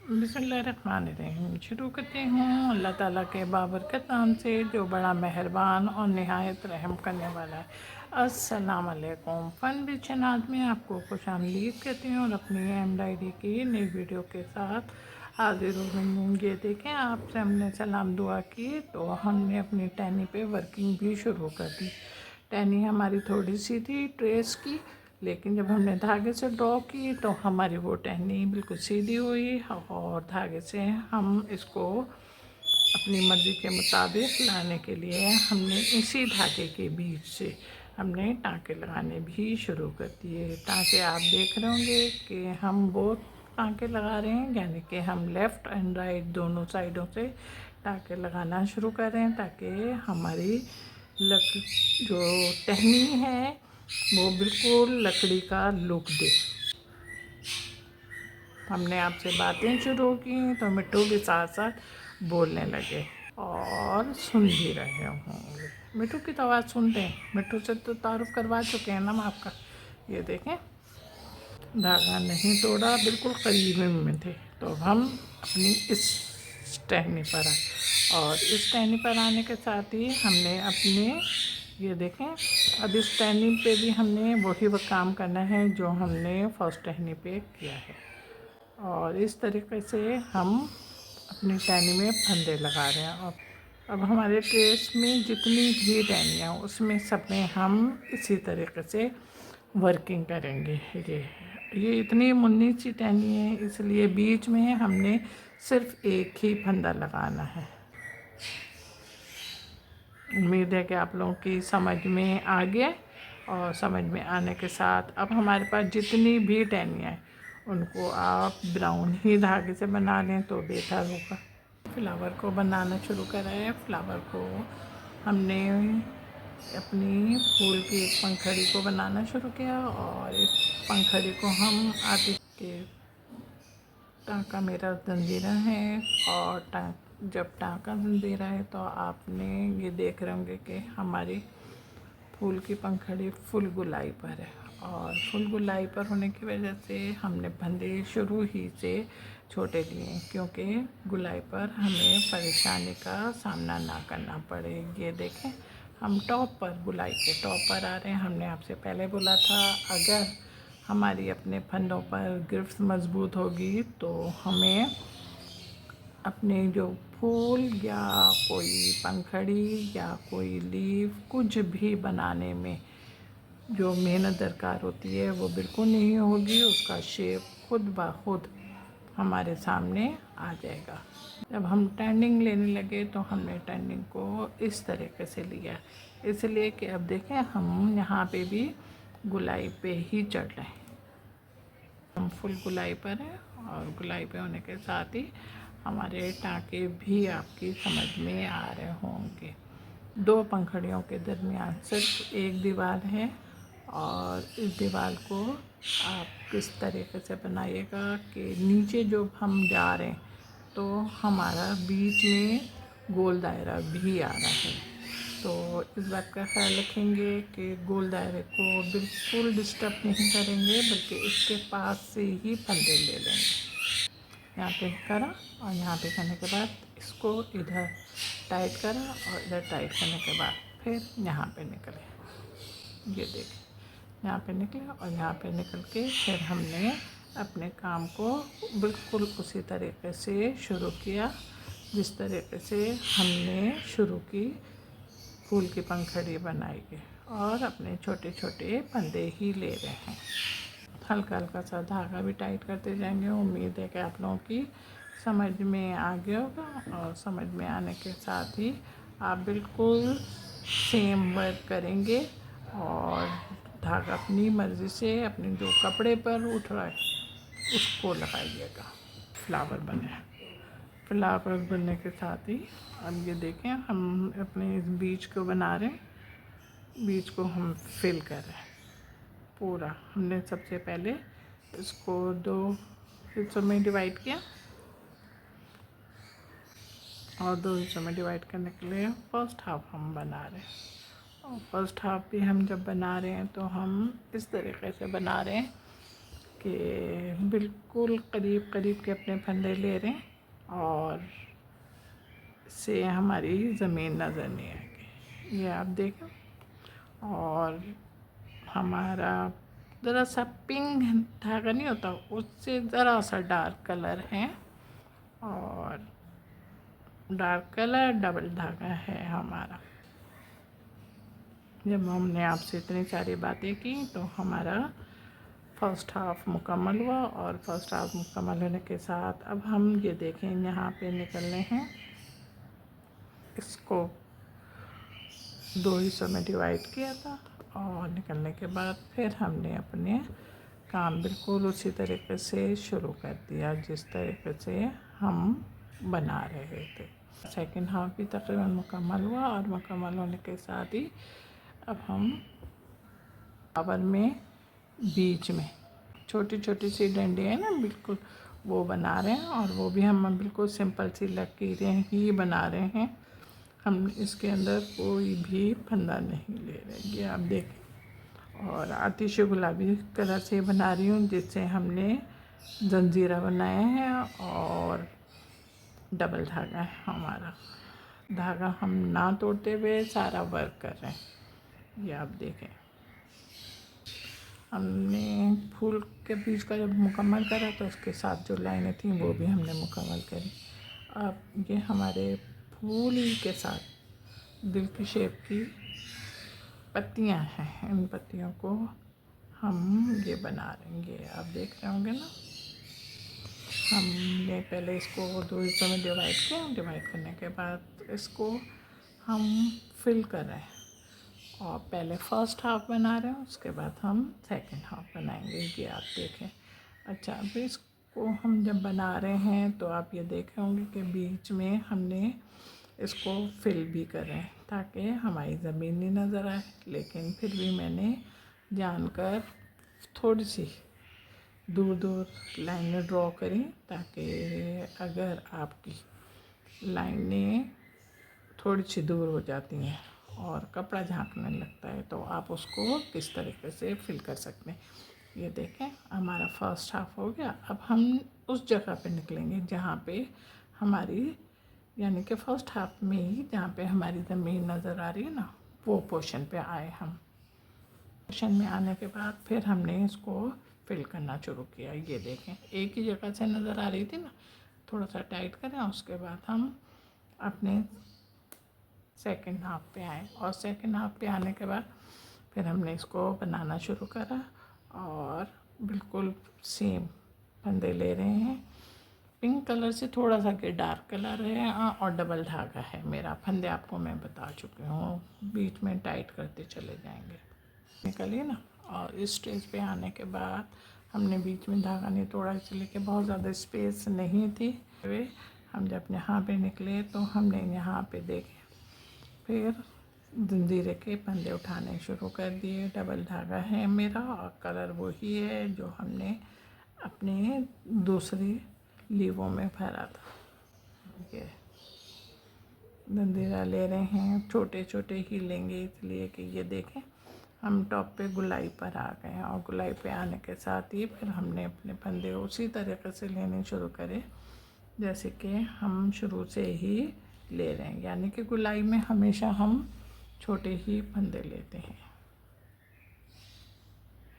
बिस्मिल्लाहिर्रहमानिर्रहीम। शुरू करते हूँ अल्लाह ताला के बाबरकत नाम से जो बड़ा मेहरबान और नहायत रहम करने वाला है। अस्सलाम वालेकुम। फ़न विद शनाज़ में आपको खुशामदीद कहते हैं और अपनी एम्ब्रॉयडरी की नई वीडियो के साथ हाजिर हो गई हूँ। ये देखें, आपसे हमने सलाम दुआ की तो हमने अपनी टहनी पे वर्किंग भी शुरू कर दी। टहनी हमारी थोड़ी सी थी ट्रेस की, लेकिन जब हमने धागे से ड्रॉ की तो हमारी वो टहनी बिल्कुल सीधी हुई और धागे से हम इसको अपनी मर्ज़ी के मुताबिक लाने के लिए हमने इसी धागे के बीच से हमने टाँके लगाने भी शुरू कर दिए। टाँके आप देख रहे होंगे कि हम वो टाँके लगा रहे हैं, यानी कि हम लेफ़्ट एंड राइट दोनों साइडों से टाँके लगाना शुरू कर रहे हैं ताकि हमारी जो टहनी है वो बिल्कुल लकड़ी का लुक दे। हमने आपसे बातें शुरू की तो मिट्टू के साथ साथ बोलने लगे और सुन भी रहे होंगे। मिट्टू की तो आवाज़ सुनते हैं, मिट्टू से तो तारुफ करवा चुके हैं ना आपका। ये देखें, धागा नहीं तोड़ा, बिल्कुल करीब में थे। तो हम अपनी इस टहनी पर आए और इस टहनी पर आने के साथ ही हमने अपने ये देखें, अब इस टहनी पे भी हमने वही काम करना है जो हमने फर्स्ट टहनी पे किया है। और इस तरीके से हम अपनी टहनी में फंदे लगा रहे हैं। और अब हमारे केस में जितनी भी टहनियाँ उसमें सब में हम इसी तरीके से वर्किंग करेंगे। ये इतनी मुन्नी सी टहनी है, इसलिए बीच में हमने सिर्फ एक ही फंदा लगाना है। उम्मीद है कि आप लोगों की समझ में आ गया। और समझ में आने के साथ अब हमारे पास जितनी भी टहनियाँ हैं उनको आप ब्राउन ही धागे से बना लें तो बेहतर होगा। फ्लावर को बनाना शुरू करा है। फ्लावर को हमने अपनी फूल की एक पंखड़ी को बनाना शुरू किया और इस पंखड़ी को हम आगे के टाँका मेरा जंजीरा है और जब टाँका जंजीरा है तो आपने ये देख रहे होंगे कि हमारी फूल की पंखड़ी फुल गुलाई पर है। और फुल गुलाई पर होने की वजह से हमने फंदे शुरू ही से छोटे लिए, क्योंकि गुलाई पर हमें परेशानी का सामना ना करना पड़े। ये देखें, हम टॉप पर गुलाई के टॉप पर आ रहे हैं। हमने आपसे पहले बोला था अगर हमारी अपने फंदों पर गिरफ्त मज़बूत होगी तो हमें अपने जो फूल या कोई पंखड़ी या कोई लीफ कुछ भी बनाने में जो मेहनत दरकार होती है वो बिल्कुल नहीं होगी। उसका शेप खुद ब खुद हमारे सामने आ जाएगा। जब हम टर्निंग लेने लगे तो हमने टर्निंग को इस तरीके से लिया, इसलिए कि अब देखें हम यहाँ पे भी गुलाई पे ही चढ़ रहे हैं। हम फुल गुलाई पर हैं और गुलाई पे होने के साथ ही हमारे टाँके भी आपकी समझ में आ रहे होंगे। दो पंखड़ियों के दरमियान सिर्फ एक दीवार है और इस दीवार को आप किस तरीके से बनाइएगा कि नीचे जो हम जा रहे हैं तो हमारा बीच में गोल दायरा भी आ रहा है। तो इस बात का ख्याल रखेंगे कि गोल दायरे को बिल्कुल डिस्टर्ब नहीं करेंगे, बल्कि इसके पास से ही फंदे ले लेंगे। यहाँ पे करा और यहाँ पे करने के बाद इसको इधर टाइट करा और इधर टाइट करने के बाद फिर यहाँ पे निकले। ये देखें, यहाँ पे निकले और यहाँ पे निकल के फिर हमने अपने काम को बिल्कुल उसी तरीके से शुरू किया जिस तरीके से हमने शुरू की फूल की पंखड़ी बनाई है। और अपने छोटे छोटे फंदे ही ले रहे हैं। हल्का हल्का सा धागा भी टाइट करते जाएंगे। उम्मीद है कि आप लोगों की समझ में आ गया होगा और समझ में आने के साथ ही आप बिल्कुल सेम वर्क करेंगे और धागा अपनी मर्ज़ी से अपने जो कपड़े पर उठ रहा है उसको लगाइएगा। फ्लावर बने, फ्लावर बनने के साथ ही अब ये देखें हम अपने इस बीच को बना रहे हैं, बीच को हम फिल कर रहे हैं पूरा। हमने सबसे पहले इसको दो हिस्सों में डिवाइड किया और दो हिस्सों में डिवाइड करने के लिए फर्स्ट हाफ हम बना रहे हैं। और फर्स्ट हाफ भी हम जब बना रहे हैं तो हम इस तरीके से बना रहे हैं ये बिल्कुल करीब करीब के अपने फंदे ले रहे हैं और इससे हमारी ज़मीन नज़र नहीं आएगी। ये आप देखें। और हमारा ज़रा सा पिंक धागा नहीं होता, उससे ज़रा सा डार्क कलर है और डार्क कलर डबल धागा है हमारा। जब हमने आपसे इतनी सारी बातें की तो हमारा फर्स्ट हाफ मुकम्मल हुआ। और फर्स्ट हाफ मुकम्मल होने के साथ अब हम ये देखें यहाँ पे निकलने हैं। इसको 2 हिस्सों में डिवाइड किया था और निकलने के बाद फिर हमने अपने काम बिल्कुल उसी तरीके से शुरू कर दिया जिस तरीके से हम बना रहे थे। सेकंड हाफ भी तकरीबन मुकम्मल हुआ और मुकम्मल होने के साथ ही अब हम फ्लावर में बीच में छोटी छोटी सी डंडी है ना, बिल्कुल वो बना रहे हैं। और वो भी हम बिल्कुल सिंपल सी लकीरें ही बना रहे हैं। हम इसके अंदर कोई भी फंदा नहीं ले रहे। ये आप देखें। और आतिश गुलाबी कलर से बना रही हूँ जिससे हमने जंजीरा बनाया है और डबल धागा है हमारा। धागा हम ना तोड़ते हुए सारा वर्क कर रहे हैं। ये आप देखें। हमने फूल के बीच का जब मुकम्मल करा तो उसके साथ जो लाइनें थी वो भी हमने मुकम्मल करी। अब ये हमारे फूल के साथ दिल की शेप की पत्तियां हैं। इन पत्तियों को हम ये बना लेंगे। आप देख रहे होंगे ना। हमने पहले इसको 2 हिस्सों में डिवाइड किया। डिवाइड करने के बाद इसको हम फिल कर रहे हैं और पहले फर्स्ट हाफ बना रहे हैं, उसके बाद हम सेकंड हाफ बनाएंगे। ये आप देखें। अच्छा, अब इसको हम जब बना रहे हैं तो आप ये देखे होंगे कि बीच में हमने इसको फिल भी कर रहे हैं ताकि हमारी ज़मीन नहीं नज़र आए। लेकिन फिर भी मैंने जानकर थोड़ी सी दूर दूर लाइनें ड्रॉ करी ताकि अगर आपकी लाइनें थोड़ी सी दूर हो जाती हैं और कपड़ा झांकने लगता है तो आप उसको किस तरीके से फिल कर सकते हैं। ये देखें, हमारा फर्स्ट हाफ हो गया। अब हम उस जगह पे निकलेंगे जहाँ पे हमारी यानी कि फर्स्ट हाफ में ही जहाँ पे हमारी ज़मीन नज़र आ रही है ना, वो पोर्शन पे आए। हम पोर्शन में आने के बाद फिर हमने इसको फिल करना शुरू किया। ये देखें, एक ही जगह से नज़र आ रही थी ना, थोड़ा सा टाइट करें। उसके बाद हम अपने सेकंड हाफ पे आए और सेकंड हाफ पे आने के बाद फिर हमने इसको बनाना शुरू करा और बिल्कुल सेम फंदे ले रहे हैं। पिंक कलर से थोड़ा सा के डार्क कलर है और डबल धागा है मेरा। फंदे आपको मैं बता चुकी हूँ, बीच में टाइट करते चले जाएंगे। निकलिए ना। और इस स्टेज पे आने के बाद हमने बीच में धागा नहीं तोड़ा इसलिए कि बहुत ज़्यादा स्पेस नहीं थी। हम जब यहाँ पे निकले तो हमने यहाँ पे देखे फिर जंजीरे के फंदे उठाने शुरू कर दिए। डबल धागा है मेरा और कलर वही है जो हमने अपने दूसरी लीवों में भरा था। ये जंजीरा ले रहे हैं, छोटे छोटे ही लेंगे इसलिए कि ये देखें हम टॉप पे गुलाई पर आ गए हैं। और गुलाई पे आने के साथ ही फिर हमने अपने फंदे उसी तरीके से लेने शुरू करे जैसे कि हम शुरू से ही ले रहे हैं। यानी कि गुलाई में हमेशा हम छोटे ही फंदे लेते हैं।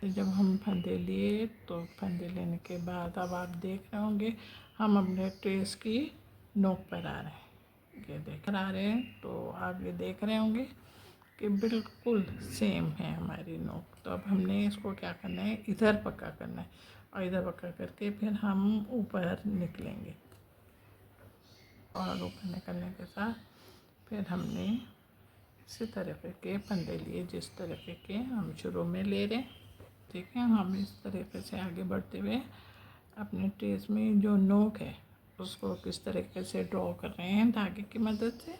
तो जब हम फंदे लिए तो फंदे लेने के बाद अब आप देख रहे होंगे हम अपने ट्रेस की नोक पर आ रहे हैं। ये देख आ रहे हैं तो आप ये देख रहे होंगे कि बिल्कुल सेम है हमारी नोक। तो अब हमने इसको क्या करना है, इधर पक्का करना है और इधर पक्का करके फिर हम ऊपर निकलेंगे। और ऊपर निकलने के साथ फिर हमने इसी तरीके के फंदे लिए जिस तरीके के हम शुरू में ले रहे हैं। ठीक है, हम इस तरीके से आगे बढ़ते हुए अपने ट्रेस में जो नोक है उसको किस तरीके से ड्रॉ कर रहे हैं धागे की मदद से,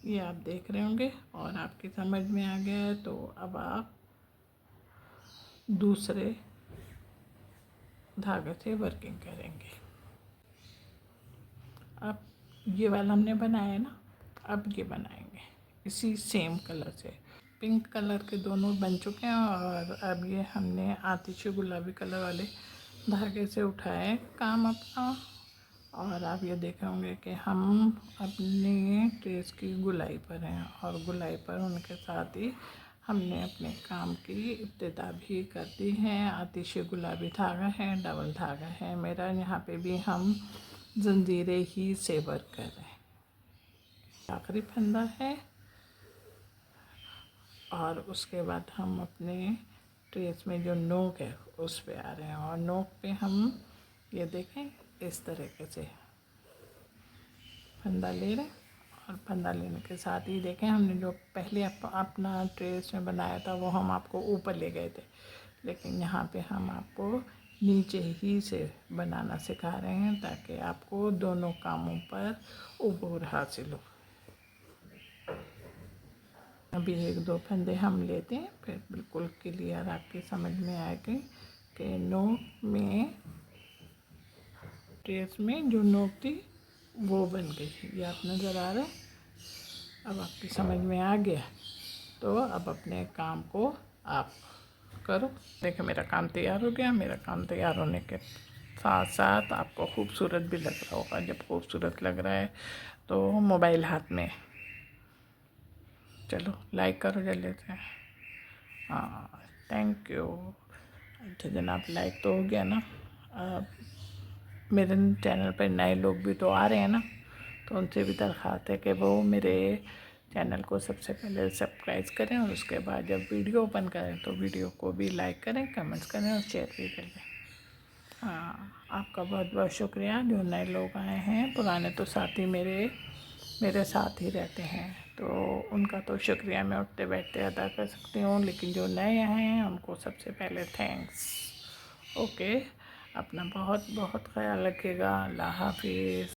ये आप देख रहे होंगे। और आपकी समझ में आ गया है तो अब आप दूसरे धागे से वर्किंग करेंगे। अब ये वाला हमने बनाया ना, अब ये बनाएंगे इसी सेम कलर से। पिंक कलर के दोनों बन चुके हैं और अब ये हमने आतिशी गुलाबी कलर वाले धागे से उठाए काम अपना। और आप ये देखे होंगे कि हम अपनी ट्रेस की गुलाई पर हैं और गुलाई पर होने के साथ ही हमने अपने काम की इब्तिदा भी कर दी है। आतिशी गुलाबी धागा है, डबल धागा है मेरा। यहाँ पे भी हम जंजीरें ही से वर्क कर रहे हैं। आखिरी फंदा है और उसके बाद हम अपने ट्रेस में जो नोक है उस पे आ रहे हैं और नोक पे हम ये देखें इस तरीके से फंदा ले रहे हैं। और फंदा लेने के साथ ही देखें हमने जो पहले अपना ट्रेस में बनाया था वो हम आपको ऊपर ले गए थे, लेकिन यहाँ पे हम आपको नीचे ही से बनाना सिखा रहे हैं ताकि आपको दोनों कामों पर उबूर हासिल हो। अभी एक दो फंदे हम लेते हैं, फिर बिल्कुल क्लियर आपके समझ में आएगी कि नोक में ट्रेस में जो नोक थी वो बन गई। ये आप नज़र आ रहा है। अब आपकी समझ में आ गया तो अब अपने काम को आप करो। देखिए मेरा काम तैयार हो गया। मेरा काम तैयार होने के साथ साथ आपको खूबसूरत भी लग रहा होगा। जब खूबसूरत लग रहा है तो मोबाइल हाथ में, चलो लाइक करो जल्दी से। हाँ थैंक यू। अच्छा जनाब, लाइक तो हो गया ना। अब मेरे चैनल पर नए लोग भी तो आ रहे हैं ना, तो उनसे भी दरख्वास्त है कि वो मेरे चैनल को सबसे पहले सब्सक्राइब करें और उसके बाद जब वीडियो ओपन करें तो वीडियो को भी लाइक करें, कमेंट्स करें और शेयर भी करें। हाँ आपका बहुत बहुत शुक्रिया। जो नए लोग आए हैं, पुराने तो साथी मेरे साथ ही रहते हैं, तो उनका तो शुक्रिया मैं उठते बैठते अदा कर सकती हूँ, लेकिन जो नए आए हैं उनको सबसे पहले थैंक्स। ओके, अपना बहुत बहुत ख्याल रखिएगा। अल्लाह हाफिज़।